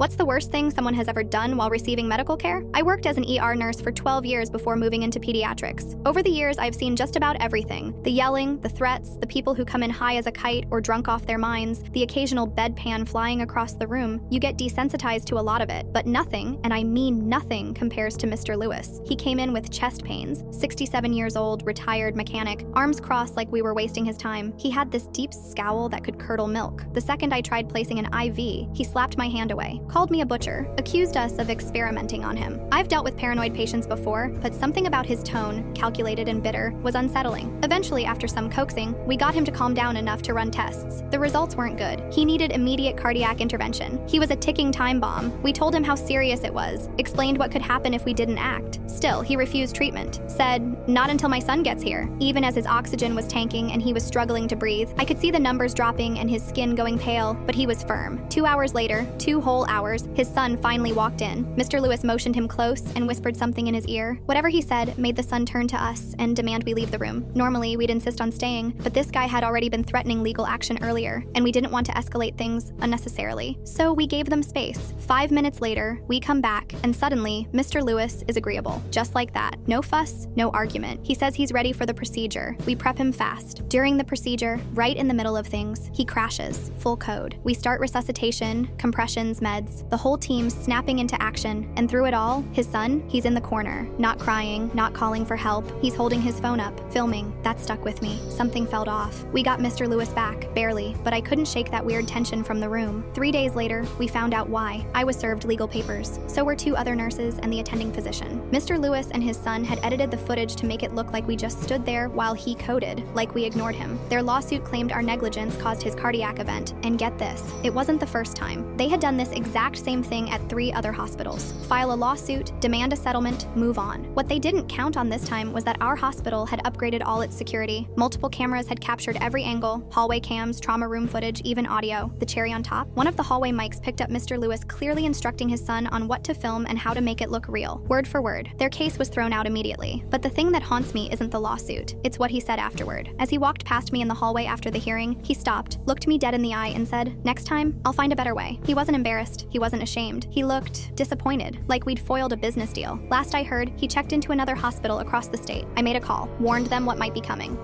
What's the worst thing someone has ever done while receiving medical care? I worked as an ER nurse for 12 years before moving into pediatrics. Over the years, I've seen just about everything. The yelling, the threats, the people who come in high as a kite or drunk off their minds, the occasional bedpan flying across the room. You get desensitized to a lot of it, but nothing, and I mean nothing, compares to Mr. Lewis. He came in with chest pains, 67 years old, retired mechanic, arms crossed like we were wasting his time. He had this deep scowl that could curdle milk. The second I tried placing an IV, he slapped my hand away, called me a butcher, accused us of experimenting on him. I've dealt with paranoid patients before, but something about his tone, calculated and bitter, was unsettling. Eventually, after some coaxing, we got him to calm down enough to run tests. The results weren't good. He needed immediate cardiac intervention. He was a ticking time bomb. We told him how serious it was, explained what could happen if we didn't act. Still, he refused treatment. Said, "Not until my son gets here." Even as his oxygen was tanking and he was struggling to breathe, I could see the numbers dropping and his skin going pale, but he was firm. 2 hours later, 2 whole hours, his son finally walked in. Mr. Lewis motioned him close and whispered something in his ear. Whatever he said made the son turn to us and demand we leave the room. Normally, we'd insist on staying, but this guy had already been threatening legal action earlier, and we didn't want to escalate things unnecessarily. So we gave them space. 5 minutes later, we come back, and suddenly, Mr. Lewis is agreeable. Just like that. No fuss, no argument. He says he's ready for the procedure. We prep him fast. During the procedure, right in the middle of things, he crashes, full code. We start resuscitation, compressions, meds, the whole team snapping into action, and through it all, his son, he's in the corner, not crying, not calling for help. He's holding his phone up, filming. That stuck with me. Something felt off. We got Mr. Lewis back, barely, but I couldn't shake that weird tension from the room. 3 days later, we found out why. I was served legal papers. So were 2 other nurses and the attending physician. Mr. Lewis and his son had edited the footage to make it look like we just stood there while he coded, like we ignored him. Their lawsuit claimed our negligence caused his cardiac event, and get this, it wasn't the first time. They had done this exact same thing at 3 other hospitals. File a lawsuit, demand a settlement, move on. What they didn't count on this time was that our hospital had upgraded all its security. Multiple cameras had captured every angle, hallway cams, trauma room footage, even audio. The cherry on top, one of the hallway mics picked up Mr. Lewis clearly instructing his son on what to film and how to make it look real. Word for word. Their case was thrown out immediately. But the thing that haunts me isn't the lawsuit. It's what he said afterward. As he walked past me in the hallway after the hearing, he stopped, looked me dead in the eye and said, "Next time, I'll find a better way." He wasn't embarrassed. He wasn't ashamed. He looked disappointed, like we'd foiled a business deal. Last I heard, he checked into another hospital across the state. I made a call, warned them what might be coming.